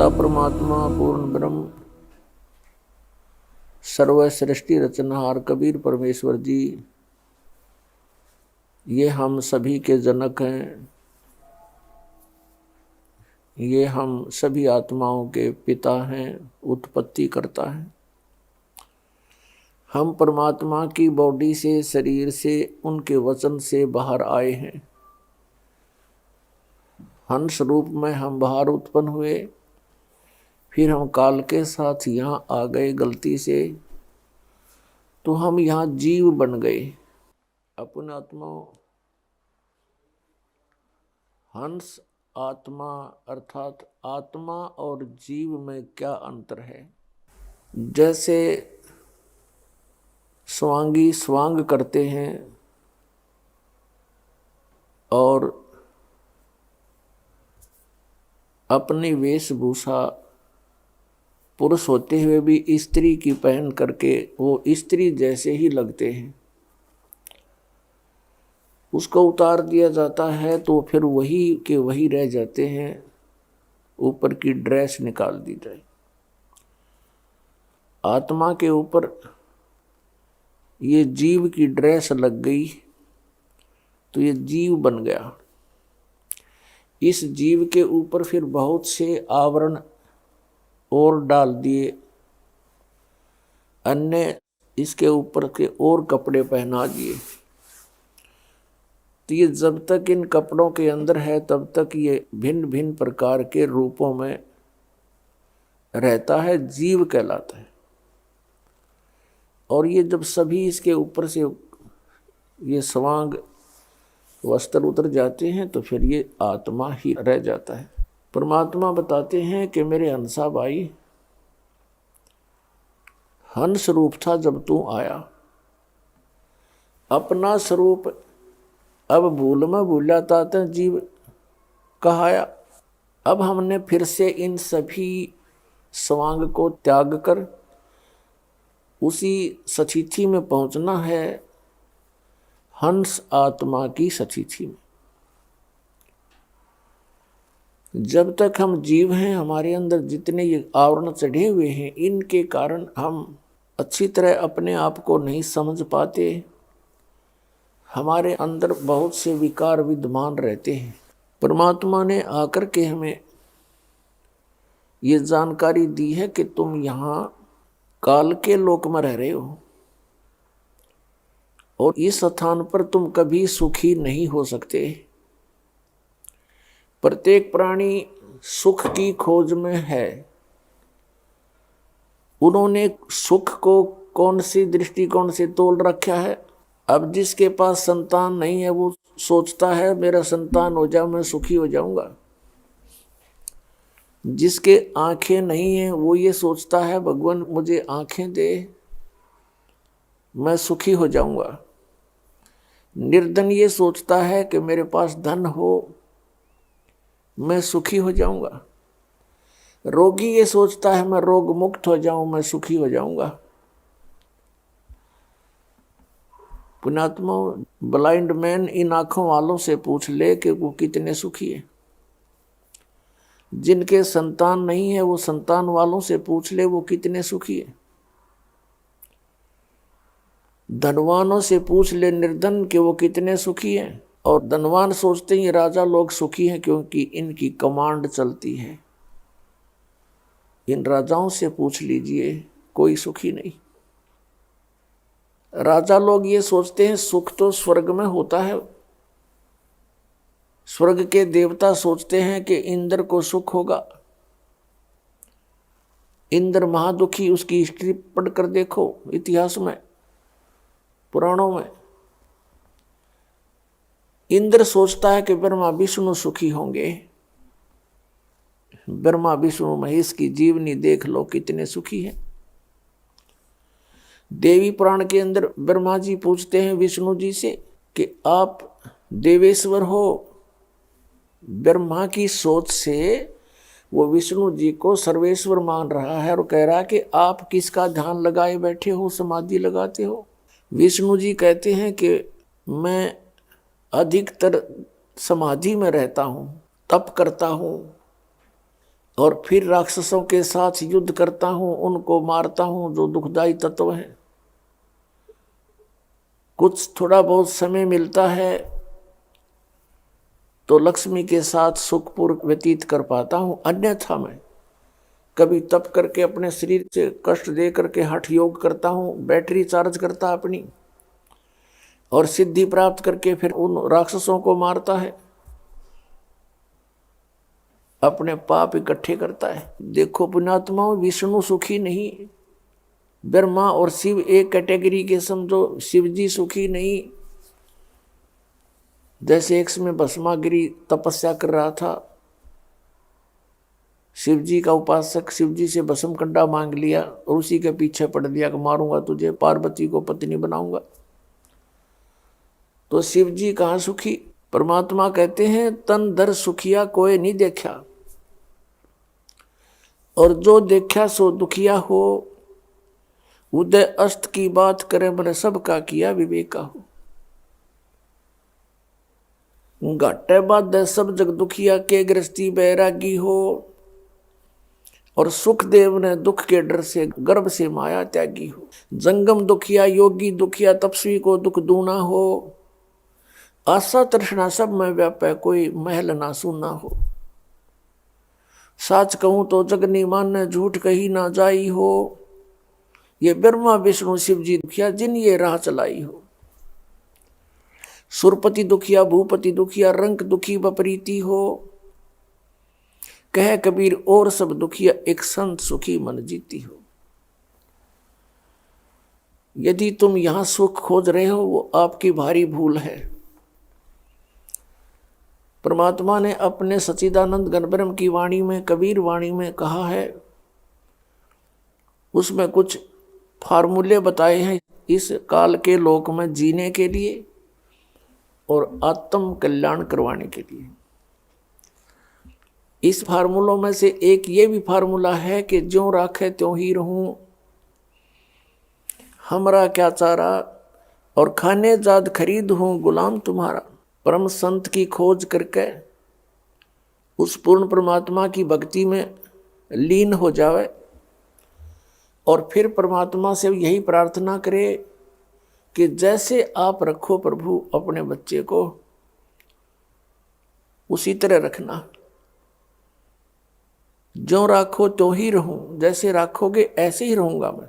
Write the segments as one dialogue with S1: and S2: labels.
S1: सत्ता परमात्मा पूर्ण ब्रह्म सर्व सृष्टि रचनहार कबीर परमेश्वर जी, ये हम सभी के जनक हैं। ये हम सभी आत्माओं के पिता हैं, उत्पत्ति करता है। हम परमात्मा की बॉडी से, शरीर से, उनके वचन से बाहर आए हैं। हंस रूप में हम बाहर उत्पन्न हुए, फिर हम काल के साथ यहाँ आ गए गलती से, तो हम यहाँ जीव बन गए। अपने आत्मा हंस आत्मा अर्थात आत्मा और जीव में क्या अंतर है। जैसे स्वांगी स्वांग करते हैं और अपनी वेशभूषा पुरुष होते हुए भी स्त्री की पहन करके वो स्त्री जैसे ही लगते हैं, उसको उतार दिया जाता है तो फिर वही के वही रह जाते हैं, ऊपर की ड्रेस निकाल दी जाए। आत्मा के ऊपर ये जीव की ड्रेस लग गई तो ये जीव बन गया। इस जीव के ऊपर फिर बहुत से आवरण और डाल दिए, अन्य इसके ऊपर के और कपड़े पहना दिए। तो ये जब तक इन कपड़ों के अंदर है तब तक ये भिन्न भिन्न प्रकार के रूपों में रहता है, जीव कहलाता है। और ये जब सभी इसके ऊपर से ये स्वांग वस्त्र उतर जाते हैं तो फिर ये आत्मा ही रह जाता है। परमात्मा बताते हैं कि मेरे हंसा भाई, हंस रूप था जब तू आया, अपना स्वरूप अब भूल में भूला था जीव कहाया। अब हमने फिर से इन सभी स्वांग को त्याग कर उसी सचिथि में पहुंचना है, हंस आत्मा की सचिथि में। जब तक हम जीव हैं, हमारे अंदर जितने ये आवरण चढ़े हुए हैं, इनके कारण हम अच्छी तरह अपने आप को नहीं समझ पाते। हमारे अंदर बहुत से विकार विद्यमान रहते हैं। परमात्मा ने आकर के हमें ये जानकारी दी है कि तुम यहाँ काल के लोक में रह रहे हो और इस स्थान पर तुम कभी सुखी नहीं हो सकते। प्रत्येक प्राणी सुख की खोज में है। उन्होंने सुख को कौन सी दृष्टिकोण से तोल रखा है। अब जिसके पास संतान नहीं है वो सोचता है मेरा संतान हो जाए मैं सुखी हो जाऊंगा। जिसके आंखें नहीं है वो ये सोचता है भगवान मुझे आंखें दे, मैं सुखी हो जाऊंगा। निर्धन ये सोचता है कि मेरे पास धन हो, मैं सुखी हो जाऊंगा। रोगी ये सोचता है मैं रोग मुक्त हो जाऊं, मैं सुखी हो जाऊंगा। पुण्यात्मा, ब्लाइंड मैन इन आंखों वालों से पूछ ले कि वो कितने सुखी है। जिनके संतान नहीं है वो संतान वालों से पूछ ले वो कितने सुखी है। धनवानों से पूछ ले निर्धन कि वो कितने सुखी हैं। और धनवान सोचते हैं राजा लोग सुखी हैं क्योंकि इनकी कमांड चलती है। इन राजाओं से पूछ लीजिए, कोई सुखी नहीं। राजा लोग ये सोचते हैं सुख तो स्वर्ग में होता है। स्वर्ग के देवता सोचते हैं कि इंद्र को सुख होगा। इंद्र महादुखी, उसकी हिस्ट्री पढ़कर देखो इतिहास में, पुराणों में। इंद्र सोचता है कि ब्रह्मा विष्णु सुखी होंगे। ब्रह्मा विष्णु महेश की जीवनी देख लो कितने सुखी हैं। देवी पुराण के अंदर ब्रह्मा जी पूछते हैं विष्णु जी से कि आप देवेश्वर हो। ब्रह्मा की सोच से वो विष्णु जी को सर्वेश्वर मान रहा है और कह रहा है कि आप किसका ध्यान लगाए बैठे हो, समाधि लगाते हो। विष्णु जी कहते हैं कि मैं अधिकतर समाधि में रहता हूँ, तप करता हूँ, और फिर राक्षसों के साथ युद्ध करता हूं, उनको मारता हूं जो दुखदायी तत्व हैं। कुछ थोड़ा बहुत समय मिलता है तो लक्ष्मी के साथ सुखपूर्वक व्यतीत कर पाता हूं, अन्यथा मैं कभी तप करके अपने शरीर से कष्ट दे करके हठ योग करता हूं, बैटरी चार्ज करता अपनी, और सिद्धि प्राप्त करके फिर उन राक्षसों को मारता है, अपने पाप इकट्ठे करता है। देखो पुण्यात्माओं, विष्णु सुखी नहीं, ब्रह्मा और शिव एक कैटेगरी के समझो, शिव जी सुखी नहीं। जैसे एक समय भस्मागिरी तपस्या कर रहा था, शिव जी का उपासक शिव जी से भस्म कंडा मांग लिया और उसी के पीछे पड़ दिया कि मारूंगा तुझे, पार्वती को पत्नी बनाऊंगा। तो शिव जी कहाँ सुखी? परमात्मा कहते हैं तन दर सुखिया कोई नहीं देखा, और जो देखा सो दुखिया हो। उदय अस्त की बात करे मैंने सबका किया विवेका हो। घाटे बाद सब जग दुखिया के गृहस्थी बैरागी हो। और सुखदेव ने दुख के डर से गर्भ से माया त्यागी हो। जंगम दुखिया योगी दुखिया तपस्वी को दुख दूना हो। आशा तृष्णा सब में व्यापै कोई महल ना सुना हो। साच कहूं तो जगनी माने झूठ कही ना जाई हो। ये ब्रह्मा विष्णु शिव जी दुखिया जिन ये राह चलाई हो। सुरपति दुखिया भूपति दुखिया रंक दुखी बपरीति हो। कह कबीर और सब दुखिया एक संत सुखी मन जीती हो। यदि तुम यहां सुख खोज रहे हो वो आपकी भारी भूल है। परमात्मा ने अपने सच्चिदानंद गणब्रह्म की वाणी में, कबीर वाणी में कहा है, उसमें कुछ फार्मूले बताए हैं इस काल के लोक में जीने के लिए और आत्म कल्याण करवाने के लिए। इस फार्मूलों में से एक ये भी फार्मूला है कि ज्यों राखे त्यों ही रहूं, हमरा क्या चारा, और खाने जाद खरीद हूं गुलाम तुम्हारा। परम संत की खोज करके उस पूर्ण परमात्मा की भक्ति में लीन हो जावे और फिर परमात्मा से यही प्रार्थना करे कि जैसे आप रखो प्रभु अपने बच्चे को, उसी तरह रखना। जो राखो तो ही रहूं, जैसे राखोगे ऐसे ही रहूंगा मैं।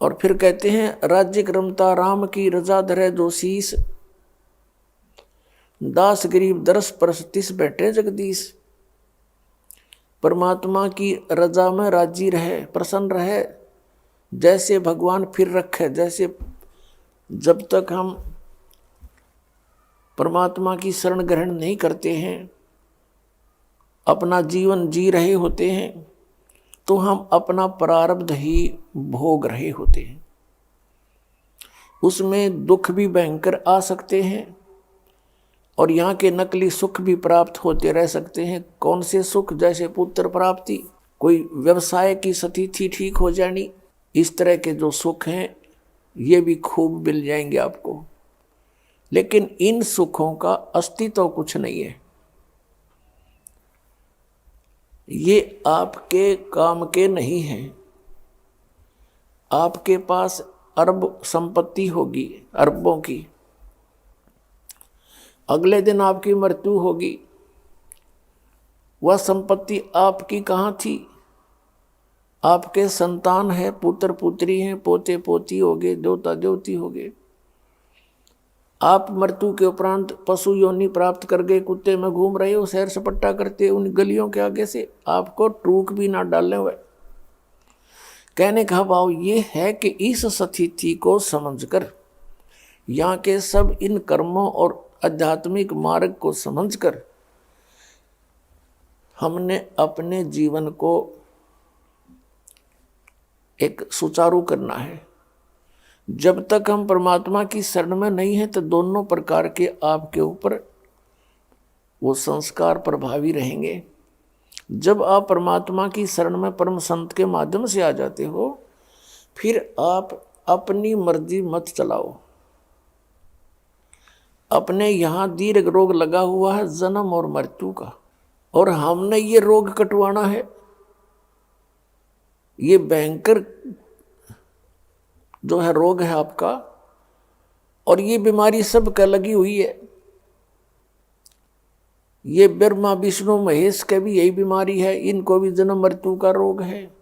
S1: और फिर कहते हैं राज्य क्रमता राम की रजा धरे जो शीस। दास गरीब दरस परस तिस बैठे जगदीश। परमात्मा की रजा में राजी रहे, प्रसन्न रहे, जैसे भगवान फिर रखे। जैसे जब तक हम परमात्मा की शरण ग्रहण नहीं करते हैं, अपना जीवन जी रहे होते हैं, तो हम अपना प्रारब्ध ही भोग रहे होते हैं। उसमें दुख भी भयंकर आ सकते हैं और यहाँ के नकली सुख भी प्राप्त होते रह सकते हैं। कौन से सुख? जैसे पुत्र प्राप्ति, कोई व्यवसाय की स्थिति ठीक हो जानी, इस तरह के जो सुख हैं ये भी खूब मिल जाएंगे आपको। लेकिन इन सुखों का अस्तित्व कुछ नहीं है। ये आपके काम के नहीं हैं। आपके पास अरब संपत्ति होगी, अरबों की, अगले दिन आपकी मृत्यु होगी। वह संपत्ति आपकी कहाँ थी? आपके संतान है, पुत्र पुत्री हैं, पोते पोती होगे, देवता देवती होगे। आप मृत्यु के उपरांत पशु योनि प्राप्त कर गए, कुत्ते में घूम रहे हो, सैर सपट्टा करते उन गलियों के आगे से, आपको टूक भी ना डालने हुए। कहने का भाव ये है कि इस स्थिति को समझकर, यहाँ के सब इन कर्मों और आध्यात्मिक मार्ग को समझकर हमने अपने जीवन को एक सुचारू करना है। जब तक हम परमात्मा की शरण में नहीं है तो दोनों प्रकार के आपके ऊपर वो संस्कार प्रभावी रहेंगे। जब आप परमात्मा की शरण में परम संत के माध्यम से आ जाते हो, फिर आप अपनी मर्जी मत चलाओ। अपने यहाँ दीर्घ रोग लगा हुआ है जन्म और मृत्यु का, और हमने ये रोग कटवाना है। ये भयंकर जो है रोग है आपका, और ये बीमारी सबका लगी हुई है। ये ब्रह्मा विष्णु महेश के भी यही बीमारी है, इनको भी जन्म मृत्यु का रोग है।